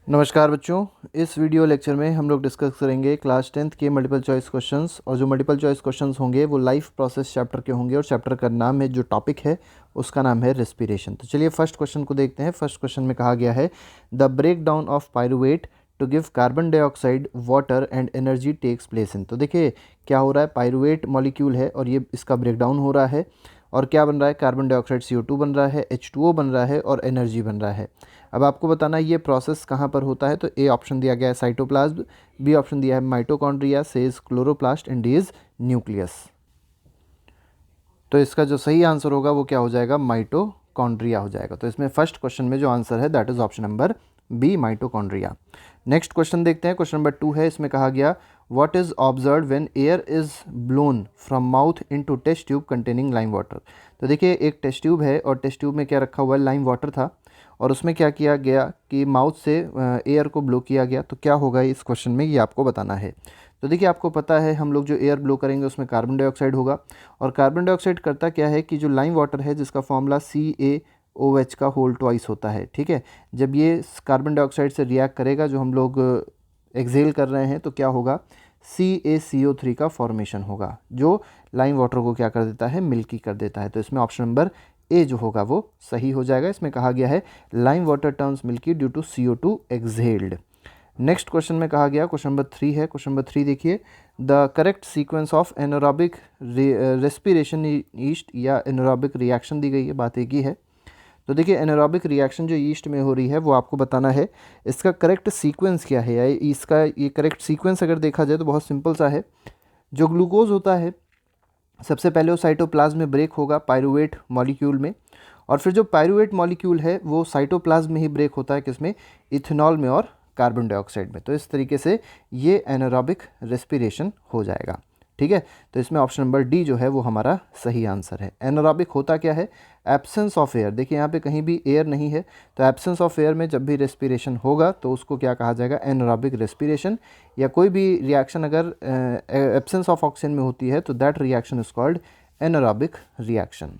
नमस्कार बच्चों, इस वीडियो लेक्चर में हम लोग डिस्कस करेंगे क्लास 10th के मल्टीपल चॉइस क्वेश्चंस। और जो मल्टीपल चॉइस क्वेश्चंस होंगे वो लाइफ प्रोसेस चैप्टर के होंगे और चैप्टर का नाम है, जो टॉपिक है उसका नाम है रेस्पिरेशन। तो चलिए फर्स्ट क्वेश्चन को देखते हैं। फर्स्ट क्वेश्चन में कहा गया है the break down of pyruvate to give carbon dioxide water and energy takes place in. तो देखिए क्या हो रहा है, पायरुवेट मॉलिक्यूल है और ये इसका ब्रेक डाउन हो रहा है और क्या बन रहा है, कार्बन डाइऑक्साइड CO2 बन रहा है, H2O बन रहा है और एनर्जी बन रहा है। अब आपको बताना है ये प्रोसेस कहाँ पर होता है। तो ए ऑप्शन दिया गया है साइटोप्लाज्म, बी ऑप्शन दिया है mitochondria, C is chloroplast and D is nucleus. तो इसका जो सही आंसर होगा वो क्या हो जाएगा, माइटोकॉन्ड्रिया हो जाएगा। तो इसमें फर्स्ट क्वेश्चन में जो आंसर है that is option number B, mitochondria. Next question देखते हैं, क्वेश्चन नंबर 2 है। इसमें कहा गया what is observe when air is blown from mouth into test tube containing lime water. तो देखिए एक टेस्ट ट्यूब है और टेस्ट ट्यूब में क्या रखा हुआ है, लाइम वाटर था और उसमें क्या किया गया कि माउथ से एयर को ब्लो किया गया। तो क्या होगा इस क्वेश्चन में, ये आपको बताना है। तो देखिए आपको पता है हम लोग जो एयर ब्लो करेंगे उसमें कार्बन डाइऑक्साइड होगा और कार्बन डाइऑक्साइड करता क्या है कि जो लाइम वाटर है जिसका फॉर्मूला CaOH का होल ट्वाइस होता है, ठीक है। जब ये कार्बन डाइऑक्साइड से रिएक्ट करेगा, जो हम लोग एक्सेल कर रहे हैं, तो क्या होगा, CaCO3 का फॉर्मेशन होगा जो लाइम वाटर को क्या कर देता है, मिल्की कर देता है। तो इसमें ऑप्शन नंबर ए जो होगा वो सही हो जाएगा। इसमें कहा गया है lime water turns milky due to CO2 exhaled. Next question में कहा गया, क्वेश्चन नंबर 3 है। क्वेश्चन नंबर 3 देखिए, the correct sequence of anaerobic respiration east या एनारोबिक रिएक्शन दी गई है, बात एक ही है। तो देखिए एनारोबिक रिएक्शन जो ईस्ट में हो रही है वो आपको बताना है, इसका करेक्ट सीक्वेंस क्या है, या इसका ये करेक्ट सीक्वेंस अगर देखा जाए तो बहुत सिंपल सा है। जो ग्लूकोज होता है सबसे पहले वो साइटोप्लाज्म में ब्रेक होगा पायरुवेट मॉलिक्यूल में, और फिर जो पायरुवेट मॉलिक्यूल है वो साइटोप्लाज्म में ही ब्रेक होता है, किसमें, इथेनॉल में और कार्बन डाइऑक्साइड में। तो इस तरीके से ये एनारोबिक रेस्पिरेशन हो जाएगा, ठीक है। तो इसमें ऑप्शन नंबर डी जो है वो हमारा सही आंसर है। एनारोबिक होता क्या है, एब्सेंस ऑफ एयर। देखिए यहाँ पे कहीं भी एयर नहीं है, तो एब्सेंस ऑफ एयर में जब भी रेस्पिरेशन होगा तो उसको क्या कहा जाएगा, एनारोबिक रेस्पिरेशन। या कोई भी रिएक्शन अगर एब्सेंस ऑफ ऑक्सीजन में होती है तो that reaction is called anaerobic reaction,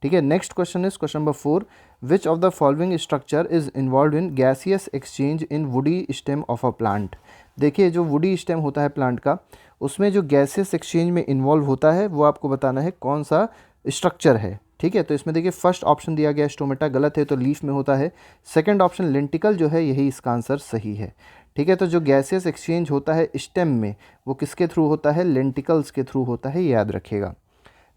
ठीक है। Next question is question number 4, which of the following structure is involve in gaseous exchange in woody stem of a plant. देखिए जो woody stem होता है प्लांट का, उसमें जो गैसियस एक्सचेंज में इन्वॉल्व होता है वो आपको बताना है कौन सा स्ट्रक्चर है, ठीक है। तो इसमें देखिए फर्स्ट ऑप्शन दिया गया स्टोमेटा, गलत है, तो लीफ में होता है। सेकंड ऑप्शन लेंटिकल जो है यही इसका आंसर सही है, ठीक है। तो जो गैसियस एक्सचेंज होता है स्टेम में वो किसके थ्रू होता है, लेंटिकल्स के थ्रू होता है, याद रखिएगा।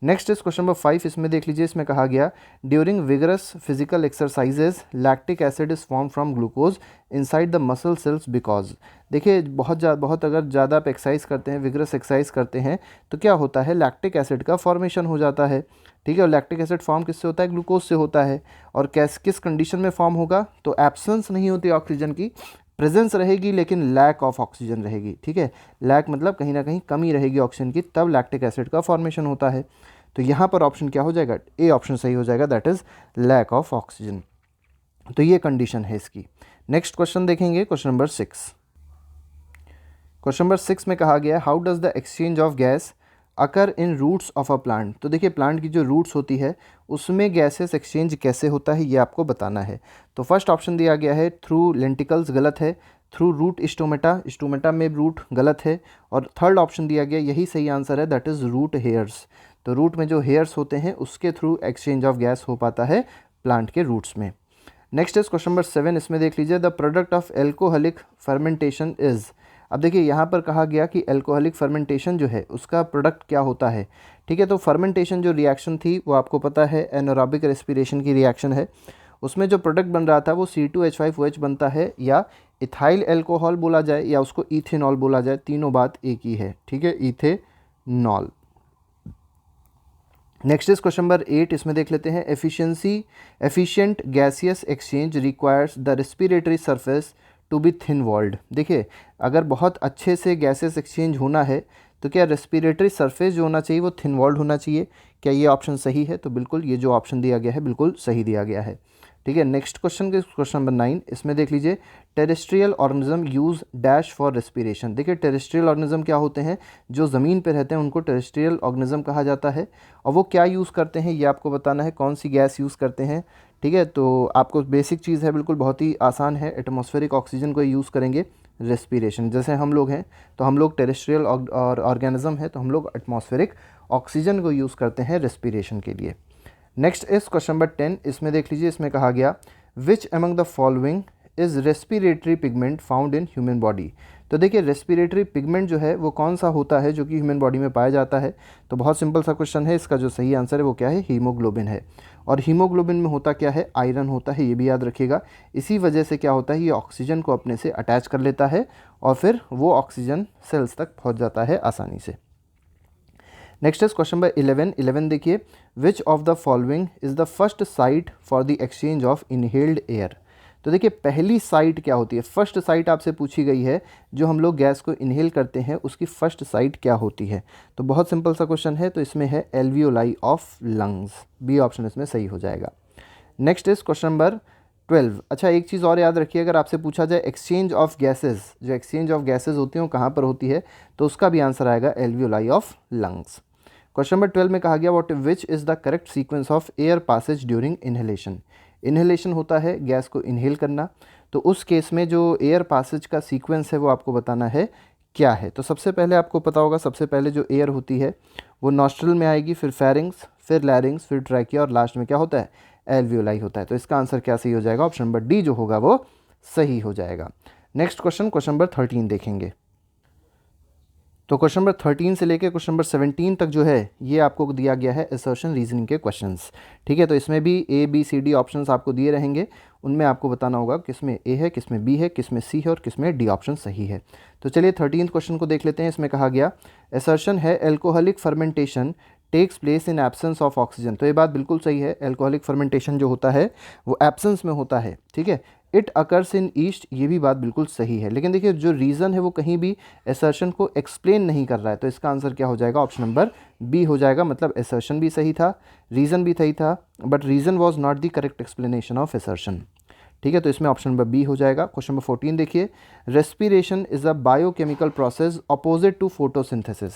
Next is question number 5। इसमें देख लीजिए, इसमें कहा गया during vigorous physical exercises lactic acid is form from glucose inside the muscle cells because. देखिए बहुत अगर ज़्यादा आप एक्सरसाइज करते हैं, विगरस एक्सरसाइज करते हैं, तो क्या होता है, लैक्टिक एसिड का फॉर्मेशन हो जाता है, ठीक है। और लैक्टिक एसिड फॉर्म किससे होता है, ग्लूकोज से होता है। और किस कंडीशन में फॉर्म होगा, तो एब्सेंस नहीं होती ऑक्सीजन की, प्रेजेंस रहेगी लेकिन लैक ऑफ ऑक्सीजन रहेगी, ठीक है। लैक मतलब कहीं ना कहीं कमी रहेगी ऑक्सीजन की, तब लैक्टिक एसिड का फॉर्मेशन होता है। तो यहाँ पर ऑप्शन क्या हो जाएगा, ए ऑप्शन सही हो जाएगा, that is lack of oxygen. तो ये कंडीशन है इसकी। नेक्स्ट क्वेश्चन देखेंगे, क्वेश्चन नंबर 6। क्वेश्चन नंबर 6 में कहा गया how does the exchange of gas occur in roots of a plant. तो देखिए प्लांट की जो रूट्स होती है उसमें गैसेस एक्सचेंज कैसे होता है ये आपको बताना है। तो फर्स्ट ऑप्शन दिया गया है थ्रू लेंटिकल्स, गलत है। थ्रू रूट स्टोमेटा, स्टोमेटा में रूट, गलत है। और थर्ड ऑप्शन दिया गया, यही सही आंसर है, दैट इज़ रूट हेयर्स। तो रूट में जो हेयर्स होते हैं उसके थ्रू एक्सचेंज ऑफ गैस हो पाता है प्लांट के रूट्स में। Next is question number 7। इसमें देख लीजिए the product of alcoholic fermentation is. अब देखिए यहाँ पर कहा गया कि एल्कोहलिक फर्मेंटेशन जो है उसका प्रोडक्ट क्या होता है, ठीक है। तो फर्मेंटेशन जो रिएक्शन थी वो आपको पता है एनारोबिक रेस्पिरेशन की रिएक्शन है। उसमें जो प्रोडक्ट बन रहा था वो C2H5OH बनता है, या इथाइल एल्कोहल बोला जाए या उसको इथेनॉल बोला जाए, तीनों बात एक ही है, ठीक है, ethanol. Next is question number 8। इसमें देख लेते हैं efficient gaseous exchange requires the respiratory surface to be thin walled. देखिए अगर बहुत अच्छे से गैसेस एक्सचेंज होना है तो क्या रेस्पिरेटरी सरफेस जो होना चाहिए वो थिन वॉल्ड होना चाहिए। क्या ये ऑप्शन सही है, तो बिल्कुल ये जो ऑप्शन दिया गया है बिल्कुल सही दिया गया है, ठीक है। नेक्स्ट क्वेश्चन के क्वेश्चन नंबर 9। इसमें देख लीजिए terrestrial organism use dash for respiration. देखिए टेरेस्ट्रियल ऑर्गेनिज्म क्या होते हैं, जो ज़मीन पर रहते हैं उनको टेरेस्ट्रियल ऑर्गेनिज्म कहा जाता है। और वो क्या यूज़ करते हैं ये आपको बताना है, कौन सी गैस यूज़ करते हैं, ठीक है, तो आपको बेसिक चीज़ है, बिल्कुल बहुत ही आसान है। एटमॉस्फेरिक ऑक्सीजन को यूज़ करेंगे रेस्पिरेशन, जैसे हम लोग हैं तो हम लोग टेरेस्ट्रियल और ऑर्गेनिज्म है, तो हम लोग एटमॉस्फेरिक ऑक्सीजन को यूज़ करते हैं रेस्पिरेशन के लिए। नेक्स्ट इस क्वेश्चन नंबर 10, इसमें देख लीजिए, इसमें कहा गया which among the following is respiratory pigment found in human body. तो देखिए रेस्पिरेटरी पिगमेंट जो है वो कौन सा होता है जो कि ह्यूमन बॉडी में पाया जाता है। तो बहुत सिंपल सा क्वेश्चन है, इसका जो सही आंसर है वो क्या है, हीमोग्लोबिन है। और हीमोग्लोबिन में होता क्या है, आयरन होता है, ये भी याद रखिएगा। इसी वजह से क्या होता है, ये ऑक्सीजन को अपने से अटैच कर लेता है और फिर वो ऑक्सीजन सेल्स तक पहुँच जाता है आसानी से। नेक्स्ट इज क्वेश्चन नंबर 11 देखिए, विच of the following is the first sight for the exchange of inhaled air. तो देखिए पहली साइट क्या होती है, फर्स्ट साइट आपसे पूछी गई है, जो हम लोग गैस को इनहेल करते हैं उसकी फर्स्ट साइट क्या होती है। तो बहुत सिंपल सा क्वेश्चन है, तो इसमें है alveoli of lungs, B option इसमें सही हो जाएगा। Next is question number 12। अच्छा एक चीज़ और याद रखिए, अगर आपसे पूछा जाए एक्सचेंज ऑफ गैसेज, जो एक्सचेंज ऑफ गैसेज होती हैं वो कहाँ पर होती है, तो उसका भी आंसर आएगा alveoli of lungs. Question number 12 में कहा गया what which is the correct sequence of air passage during inhalation. Inhalation होता है गैस को इनहेल करना, तो उस केस में जो एयर पासेज का सीक्वेंस है वो आपको बताना है क्या है। तो सबसे पहले आपको पता होगा, सबसे पहले जो एयर होती है वो नॉस्ट्रल में आएगी, फिर फेरिंग्स, फिर लैरिंग्स, फिर ट्रैकिया और लास्ट में क्या होता है, एल्वियोलाई होता है। तो इसका आंसर क्या सही हो जाएगा, ऑप्शन नंबर डी जो होगा वो सही हो जाएगा। नेक्स्ट क्वेश्चन, क्वेश्चन नंबर 13 देखेंगे। तो क्वेश्चन नंबर 13 से लेकर क्वेश्चन नंबर 17 तक जो है ये आपको दिया गया है असर्शन रीजनिंग के क्वेश्चंस। ठीक है, तो इसमें भी A B C D options आपको दिए रहेंगे, उनमें आपको बताना होगा किसमें ए है, किसमें बी है, किसमें सी है और किसमें डी ऑप्शन सही है। तो चलिए 13 क्वेश्चन को देख लेते हैं। इसमें कहा गया असर्शन है alcoholic fermentation takes place in absence of oxygen. तो ये बात बिल्कुल सही है, एल्कोहलिक फर्मेंटेशन जो होता है वो एब्सेंस में होता है। ठीक है, इट अकर्स इन ईस्ट, ये भी बात बिल्कुल सही है। लेकिन देखिए जो रीज़न है वो कहीं भी असर्शन को एक्सप्लेन नहीं कर रहा है, तो इसका आंसर क्या हो जाएगा, ऑप्शन नंबर बी हो जाएगा। मतलब असर्शन भी सही था, रीज़न भी सही था, but reason was not the correct explanation of assertion. ठीक है, तो इसमें ऑप्शन नंबर बी हो जाएगा। क्वेश्चन नंबर 14 देखिए, respiration is a biochemical process opposite to photosynthesis.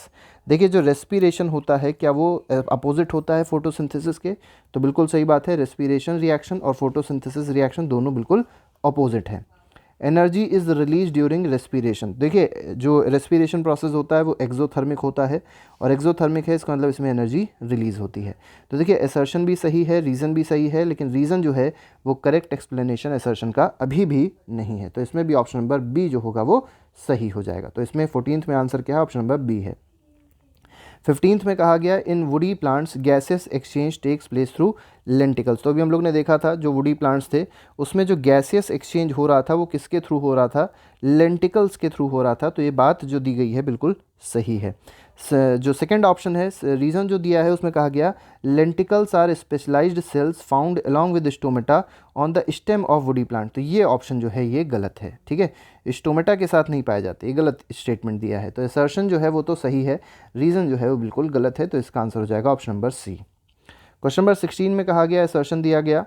देखिए जो रेस्पिरेशन होता है क्या वो अपोजिट होता है फोटोसिंथेसिस के, तो बिल्कुल सही बात है। रेस्पिरेशन रिएक्शन और फोटोसिंथेसिस रिएक्शन दोनों बिल्कुल अपोजिट है। Energy is release during respiration, देखिए जो रेस्पिरेशन प्रोसेस होता है वो एक्सोथर्मिक होता है, और एक्सोथर्मिक है इसका मतलब इसमें एनर्जी रिलीज़ होती है। तो देखिए असर्शन भी सही है, रीज़न भी सही है, लेकिन रीज़न जो है वो करेक्ट एक्सप्लेनेशन असर्शन का अभी भी नहीं है। तो इसमें भी ऑप्शन नंबर बी जो होगा वो सही हो जाएगा। तो इसमें 14th में आंसर क्या है, ऑप्शन नंबर बी है। 15th में कहा गया in woody plants gases exchange takes place through lenticels. तो अभी हम लोग ने देखा था जो वुडी प्लांट्स थे उसमें जो गैसियस एक्सचेंज हो रहा था वो किसके थ्रू हो रहा था, लेंटिकल्स के थ्रू हो रहा था। तो ये बात जो दी गई है बिल्कुल सही है। जो सेकंड ऑप्शन है, रीज़न जो दिया है उसमें कहा गया lenticels are specialised cells found along with stomata on the stem of woody plant. तो ये ऑप्शन जो है ये गलत है। ठीक है, स्टोमेटा के साथ नहीं पाए जाते, ये गलत स्टेटमेंट दिया है। तो असर्शन जो है वो तो सही है, रीज़न जो है वो बिल्कुल गलत है। तो इसका आंसर हो जाएगा option number C. Question number 16 में कहा गया असर्शन दिया गया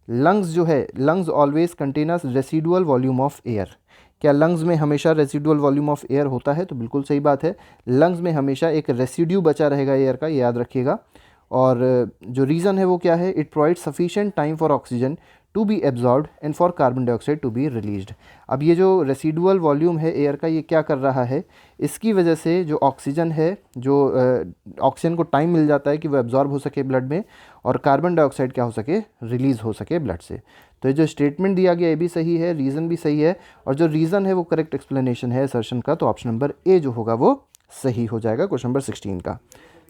लंग्स जो है, lungs always contains residual volume of air. क्या लंग्स में हमेशा रेसिडुअल वॉल्यूम ऑफ एयर होता है, तो बिल्कुल सही बात है। लंग्स में हमेशा एक रेसिड्यू बचा रहेगा एयर का, ये याद रखिएगा। और जो रीज़न है वो क्या है, it provide sufficient time for oxygen to be absorbed and for carbon dioxide to be released. अब ये जो रेसिडुअल वॉल्यूम है एयर का ये क्या कर रहा है, इसकी वजह से जो ऑक्सीजन है, जो ऑक्सीजन को टाइम मिल जाता है कि वो एब्जॉर्ब हो सके ब्लड में, और कार्बन डाइऑक्साइड क्या हो सके, रिलीज़ हो सके ब्लड से। तो ये जो स्टेटमेंट दिया गया ये भी सही है, रीज़न भी सही है, और जो रीज़न है वो करेक्ट एक्सप्लेनेशन है असर्शन का। तो ऑप्शन नंबर ए जो होगा वो सही हो जाएगा क्वेश्चन नंबर 16 का।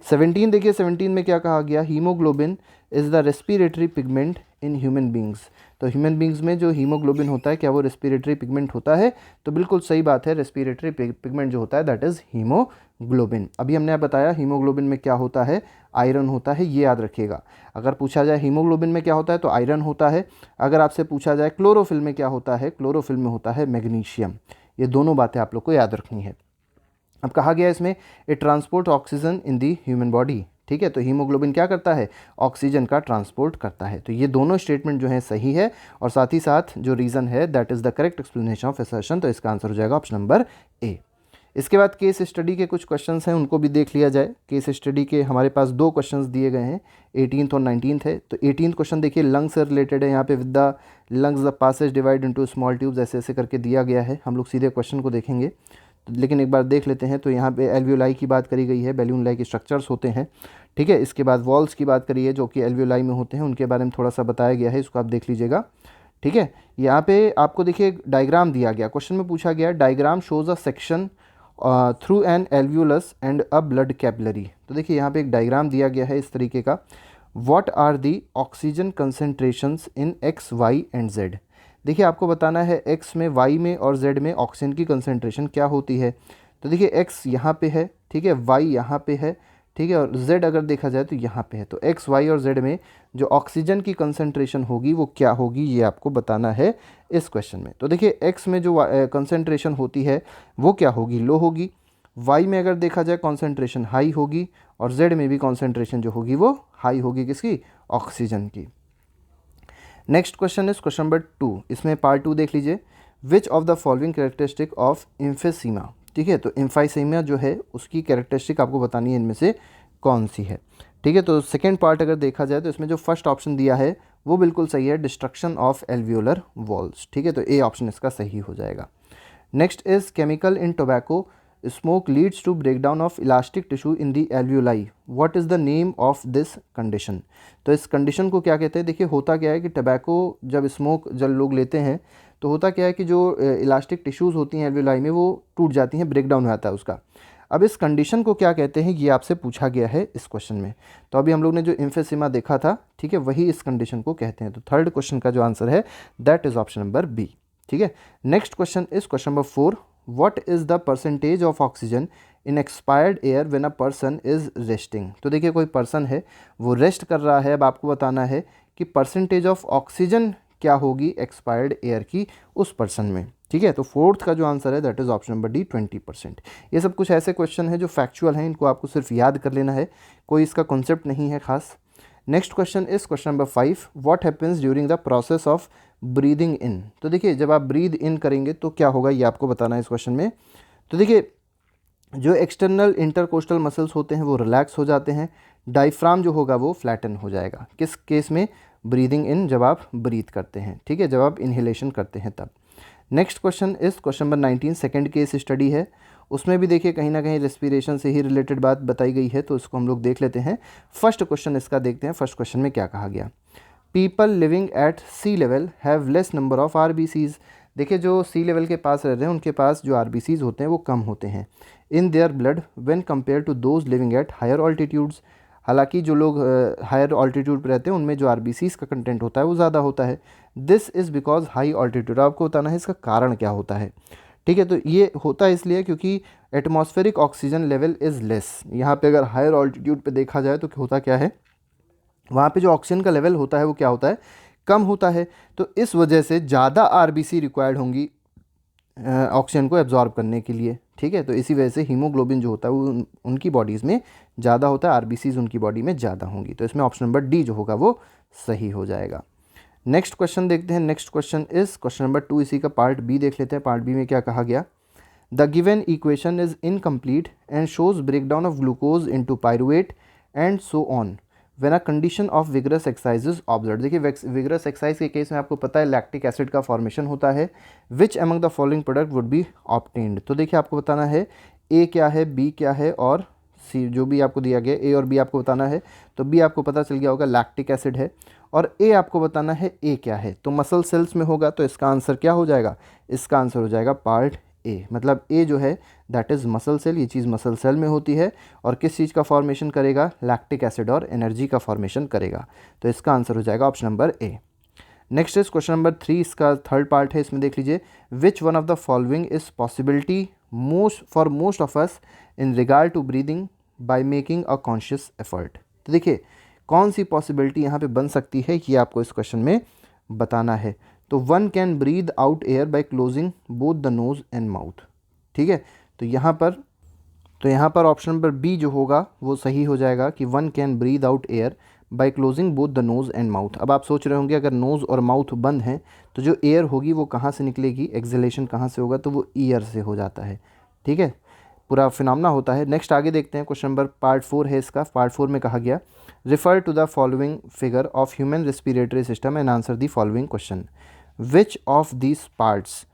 17 देखिए, 17 में क्या कहा गया, haemoglobin is the respiratory pigment in human beings. तो ह्यूमन बींग्स में जो हीमोग्लोबिन होता है क्या वो रेस्पिरेटरी पिगमेंट होता है, तो बिल्कुल सही बात है। रेस्पिरेटरी पिगमेंट जो होता है दैट इज़ हीमोग्लोबिन। अभी हमने बताया हीमोग्लोबिन में क्या होता है, आयरन होता है, ये याद रखिएगा। अगर पूछा जाए हीमोग्लोबिन में क्या होता है तो आयरन होता है। अगर आपसे पूछा जाए क्लोरोफिल में क्या होता है, क्लोरोफिल में होता है मैग्नीशियम। ये दोनों बातें आप लोग को याद रखनी है। अब कहा गया इसमें it transport oxygen in the human body. ठीक है, तो हीमोग्लोबिन क्या करता है, ऑक्सीजन का ट्रांसपोर्ट करता है। तो ये दोनों स्टेटमेंट जो है सही है, और साथ ही साथ जो रीज़न है that is the correct explanation of assertion. तो इसका आंसर हो जाएगा ऑप्शन नंबर ए। इसके बाद केस स्टडी के कुछ क्वेश्चंस हैं, उनको भी देख लिया जाए। केस स्टडी के हमारे पास 2 क्वेश्चंस दिए गए हैं, 18th और 19th है। तो 18th क्वेश्चन देखिए लंग्स से रिलेटेड है, यहाँ पे with the lungs the passage divide into small tubes ऐसे ऐसे करके दिया गया है। हम लोग सीधे क्वेश्चन को देखेंगे, तो लेकिन एक बार देख लेते हैं। तो यहाँ पे एल्वियोलाई की बात करी गई है, बैल्यूनलाई के स्ट्रक्चर्स होते हैं, ठीक है। इसके बाद वॉल्स की बात करी है जो कि एल्वियोलाई में होते हैं, उनके बारे में थोड़ा सा बताया गया है, इसको आप देख लीजिएगा, ठीक है। यहाँ पे आपको देखिए डायग्राम दिया गया, क्वेश्चन में पूछा गया diagram shows a section through an alveolus and a blood capillary. तो देखिए यहाँ पे एक डायग्राम दिया गया है इस तरीके का। What are the oxygen concentrations in X Y and Z. देखिए आपको बताना है एक्स में, वाई में और जेड में ऑक्सीजन की कंसेंट्रेशन क्या होती है। तो देखिए एक्स यहाँ पे है, ठीक है, वाई यहाँ पे है, ठीक है, और जेड अगर देखा जाए तो यहाँ पे है। तो एक्स वाई और जेड में जो ऑक्सीजन की कंसेंट्रेशन होगी वो क्या होगी, ये आपको बताना है इस क्वेश्चन में। तो देखिए एक्स में जो कंसेंट्रेशन होती है वो क्या होगी, लो होगी। वाई में अगर देखा जाए कॉन्सेंट्रेशन हाई होगी, और जेड में भी कॉन्सेंट्रेशन जो होगी वो हाई होगी, किसकी, ऑक्सीजन की। Next question is question number 2, इसमें पार्ट 2 देख लीजिए। विच of the following characteristic of emphysema, ठीक है। तो एम्फीसीमा जो है उसकी कैरेक्टरिस्टिक आपको बतानी है, इनमें से कौन सी है, ठीक है। तो सेकेंड पार्ट अगर देखा जाए तो इसमें जो फर्स्ट ऑप्शन दिया है वो बिल्कुल सही है, डिस्ट्रक्शन ऑफ एल्वियोलर वॉल्स, ठीक है। तो ए ऑप्शन इसका सही हो जाएगा। Next is chemical in tobacco smoke leads to breakdown of elastic tissue in the alveoli, what is the name of this condition. तो इस कंडीशन को क्या कहते हैं। देखिए होता क्या है कि टोबैको जब स्मोक जब लोग लेते हैं तो होता क्या है कि जो इलास्टिक टिश्यूज़ होती हैं एल्वियोलाई में वो टूट जाती हैं, ब्रेकडाउन हो जाता है उसका। अब इस कंडीशन को क्या कहते हैं ये आपसे पूछा गया है इस क्वेश्चन में। तो अभी हम लोग ने जो एम्फीसीमा देखा था, ठीक है, वही इस कंडीशन को कहते हैं। तो थर्ड क्वेश्चन का जो आंसर है that is option number B, ठीक है। Next question is question number 4, what is the percentage of oxygen in expired air when a person is resting. तो देखिए कोई पर्सन है वो रेस्ट कर रहा है, अब आपको बताना है कि परसेंटेज ऑफ ऑक्सीजन क्या होगी एक्सपायर्ड एयर की उस पर्सन में, ठीक है। तो फोर्थ का जो आंसर है that is option number D, 20%। ये सब कुछ ऐसे क्वेश्चन है जो फैक्चुअल हैं, इनको आपको सिर्फ याद कर लेना है, कोई इसका कॉन्सेप्ट नहीं है खास। Next question is question number 5, what happens during the process of breathing in. तो देखिए जब आप ब्रीद इन करेंगे तो क्या होगा ये आपको बताना है इस क्वेश्चन में। तो देखिए जो एक्सटर्नल इंटरकोस्टल मसल्स होते हैं वो रिलैक्स हो जाते हैं, डायफ्राम जो होगा वो फ्लैटन हो जाएगा। किस केस में, ब्रीदिंग इन, जब आप ब्रीथ करते हैं, ठीक है, जब आप इनहेलेशन करते हैं तब। Next question is question number 19, second case study है, उसमें भी देखिए कहीं ना कहीं रेस्पिरेशन से ही रिलेटेड बात बताई गई है, तो इसको हम लोग देख लेते हैं। फर्स्ट क्वेश्चन इसका देखते हैं, फर्स्ट क्वेश्चन में क्या कहा गया। People living at sea level have less number of RBCs. देखिए जो सी लेवल के पास रह रहे हैं उनके पास जो आरबीसीज होते हैं वो कम होते हैं in their blood when compare to those living at higher altitudes. हालांकि जो लोग हायर ऑल्टीट्यूड पर रहते हैं उनमें जो आरबीसीज का कंटेंट होता है वो ज़्यादा होता है। This is because high altitude, आपको बताना है इसका कारण क्या होता है, ठीक है। तो ये होता है इसलिए क्योंकि atmospheric oxygen level is less. यहाँ पे अगर हायर ऑल्टीट्यूड पे देखा जाए तो होता क्या है, वहाँ पे जो ऑक्सीजन का लेवल होता है वो क्या होता है, कम होता है। तो इस वजह से ज़्यादा आरबीसी रिक्वायर्ड होंगी ऑक्सीजन को एब्जॉर्ब करने के लिए, ठीक है। तो इसी वजह से हीमोग्लोबिन जो होता है वो उनकी बॉडीज़ में ज़्यादा होता है, आरबीसीज उनकी बॉडी में ज़्यादा होंगी। तो इसमें ऑप्शन नंबर डी जो होगा वो सही हो जाएगा। नेक्स्ट क्वेश्चन देखते हैं। Next question is question number 2, इसी का पार्ट बी देख लेते हैं। पार्ट बी में क्या कहा गया। The given equation is incomplete and shows breakdown of glucose into pyruvate and so on when a condition of vigorous exercise is observe. देखिए विगरस एक्सरसाइज के केस में आपको पता है लैक्टिक एसिड का फॉर्मेशन होता है। Which among the following product would be obtained. तो देखिए आपको बताना है ए क्या है, बी क्या है और सी, जो भी आपको दिया गया ए और बी आपको बताना है। तो बी आपको पता चल गया होगा लैक्टिक एसिड है, और ए आपको बताना है ए क्या है। तो मसल सेल्स में होगा, तो इसका आंसर क्या हो जाएगा, इसका आंसर हो जाएगा पार्ट ए। मतलब ए जो है दैट इज़ मसल सेल, ये चीज़ मसल सेल में होती है और किस चीज़ का फॉर्मेशन करेगा, लैक्टिक एसिड और एनर्जी का फॉर्मेशन करेगा। तो इसका आंसर हो जाएगा option number A. Next is question number 3, इसका थर्ड पार्ट है, इसमें देख लीजिए। Which one of the following is possibility for most of us in regard to breathing by making a conscious effort. तो देखिए कौन सी पॉसिबिलिटी यहाँ पे बन सकती है ये आपको इस क्वेश्चन में बताना है। तो one can breathe out air by closing both the nose and mouth, ठीक है। तो यहाँ पर ऑप्शन नंबर बी जो होगा वो सही हो जाएगा कि one can breathe out air by closing both the nose and mouth. अब आप सोच रहे होंगे अगर नोज़ और माउथ बंद हैं तो जो एयर होगी वो कहाँ से निकलेगी, एक्सहेलेशन कहाँ से होगा, तो वो ईयर से हो जाता है, ठीक है। पूरा फिनोमेना होता है। नेक्स्ट आगे देखते हैं, क्वेश्चन नंबर पार्ट 4 है इसका। पार्ट 4 में कहा गया refer to the following figure of human respiratory system and answer the following question. Which of these parts,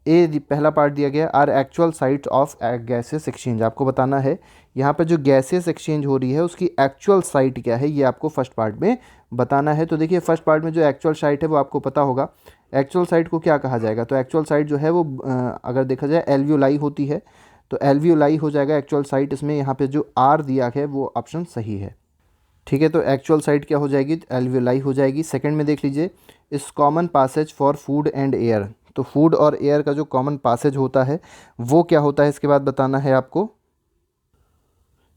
पहला पार्ट दिया गया are actual site of gases exchange, आपको बताना है यहाँ पर जो गैसेस एक्सचेंज हो रही है उसकी एक्चुअल साइट क्या है, ये आपको फर्स्ट पार्ट में बताना है। तो देखिए फर्स्ट पार्ट में जो एक्चुअल साइट है वो आपको पता होगा। एक्चुअल साइट को क्या कहा जाएगा, तो एक्चुअल साइट जो है वो अगर देखा जाए एल्वियोलाई होती है, तो एल्वियोलाई हो जाएगा एक्चुअल साइट। इसमें यहाँ पे जो आर दिया है वो ऑप्शन सही है, ठीक है। तो एक्चुअल साइट क्या हो जाएगी, एल्वियोलाई हो जाएगी। सेकंड में देख लीजिए, इस common passage for food and air, तो फूड और एयर का जो कॉमन पासेज होता है वो क्या होता है, इसके बाद बताना है आपको।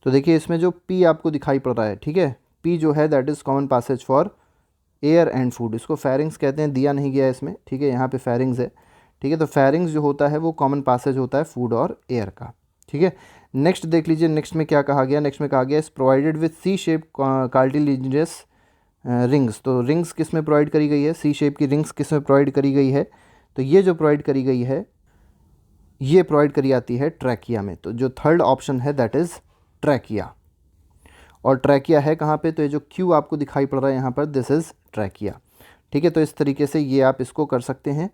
तो देखिए इसमें जो पी आपको दिखाई पड़ रहा है, ठीक है, पी जो है that is common passage for air and food, इसको फेरिंग्स कहते हैं, दिया नहीं गया है इसमें, ठीक है, यहाँ पे फेरिंग्स है, ठीक है। तो फेरिंग्स जो होता है वो कॉमन पासेज होता है फूड और एयर का, ठीक है। नेक्स्ट देख लीजिए, नेक्स्ट में क्या कहा गया, नेक्स्ट में कहा गया is provided with C shape cartilaginous rings. तो रिंग्स किस में प्रोवाइड करी गई है, सी शेप की रिंग्स किस में प्रोवाइड करी गई है, तो ये जो प्रोवाइड करी गई है ये प्रोवाइड करी जाती है ट्रैकिया में। तो जो थर्ड ऑप्शन है दैट इज़ ट्रैकिया, और ट्रैकिया है कहाँ पे, तो ये जो क्यू आपको दिखाई पड़ रहा है यहाँ पर, दिस इज़ ट्रैकिया, ठीक है। तो इस तरीके से ये आप इसको कर सकते हैं।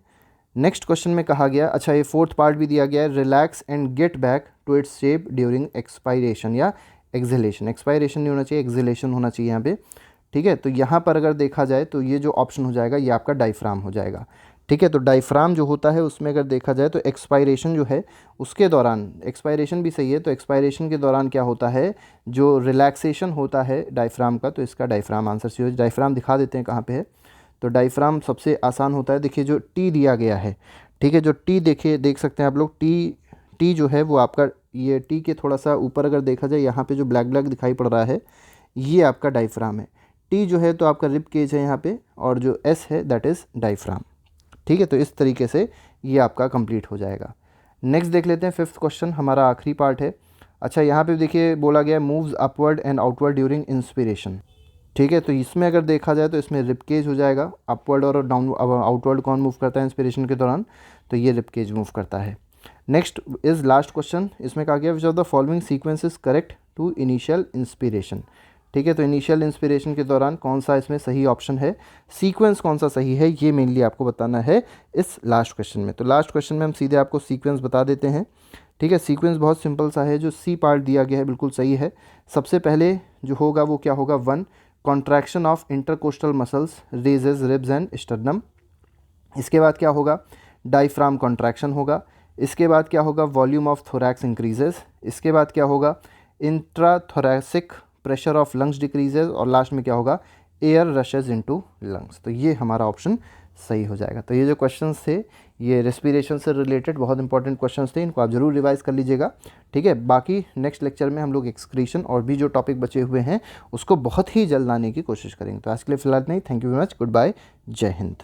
नेक्स्ट क्वेश्चन में कहा गया, अच्छा ये फोर्थ पार्ट भी दिया गया है, relax and get back to its shape during expiration या एक्सहेलेशन। एक्सपायरेशन नहीं होना चाहिए, एक्सहेलेशन होना चाहिए यहाँ पे, ठीक है। तो यहाँ पर अगर देखा जाए तो ये जो ऑप्शन हो जाएगा ये आपका डायफ्राम हो जाएगा, ठीक है। तो डायफ्राम जो होता है उसमें अगर देखा जाए तो एक्सपायरेशन जो है उसके दौरान, एक्सपायरेशन भी सही है, तो एक्सपायरेशन के दौरान क्या होता है, जो रिलैक्सेशन होता है डायफ्राम का, तो इसका डायफ्राम आंसर सही हो। डायफ्राम दिखा देते हैं कहाँ पे है, तो डायफ्राम सबसे आसान होता है, देखिए जो टी दिया गया है, ठीक है, जो टी देखिए देख सकते हैं आप लोग, टी जो है वो आपका, ये टी के थोड़ा सा ऊपर अगर देखा जाए यहाँ पे जो ब्लैक ब्लैक दिखाई पड़ रहा है ये आपका डायफ्राम है। टी जो है तो आपका रिब केज है यहाँ पे, और जो एस है दैट इज़ डायफ्राम, ठीक है। तो इस तरीके से ये आपका कंप्लीट हो जाएगा। नेक्स्ट देख लेते हैं, फिफ्थ क्वेश्चन हमारा आखिरी पार्ट है। अच्छा यहाँ पे देखिए बोला गया moves upward and outward during inspiration, ठीक है। तो इसमें अगर देखा जाए तो इसमें रिबकेज हो जाएगा, अपवर्ड और डाउन आउटवर्ड कौन मूव करता है इंस्पिरेशन के दौरान, तो ये रिबकेज मूव करता है। नेक्स्ट इज लास्ट क्वेश्चन, इसमें कहा गया which of the following sequence is correct to initial inspiration, ठीक है। तो इनिशियल इंस्पिरेशन के दौरान कौन सा इसमें सही ऑप्शन है, सीक्वेंस कौन सा सही है, ये मेनली आपको बताना है इस लास्ट क्वेश्चन में। तो लास्ट क्वेश्चन में हम सीधे आपको सीक्वेंस बता देते हैं, ठीक है। सीक्वेंस बहुत सिंपल सा है, जो सी पार्ट दिया गया है बिल्कुल सही है। सबसे पहले जो होगा वो क्या होगा, 1 contraction of intercostal muscles raises ribs and sternum. इसके बाद क्या होगा, डायफ्राम कॉन्ट्रैक्शन होगा। इसके बाद क्या होगा, वॉल्यूम ऑफ थोरैक्स इंक्रीजेस। इसके बाद क्या होगा, इंट्राथोरैसिक प्रेशर ऑफ लंग्स डिक्रीजेज, और लास्ट में क्या होगा, एयर रशेज इनटू लंग्स। तो ये हमारा ऑप्शन सही हो जाएगा। तो ये जो क्वेश्चंस थे ये रेस्पिरेशन से रिलेटेड बहुत इंपॉर्टेंट क्वेश्चंस थे, इनको आप जरूर रिवाइज कर लीजिएगा, ठीक है। बाकी नेक्स्ट लेक्चर में हम लोग एक्सक्रीशन और भी जो टॉपिक बचे हुए हैं उसको बहुत ही जल्द लाने की कोशिश करेंगे। तो आज के लिए फिलहाल नहीं, thank you very much, good bye, जय हिंद।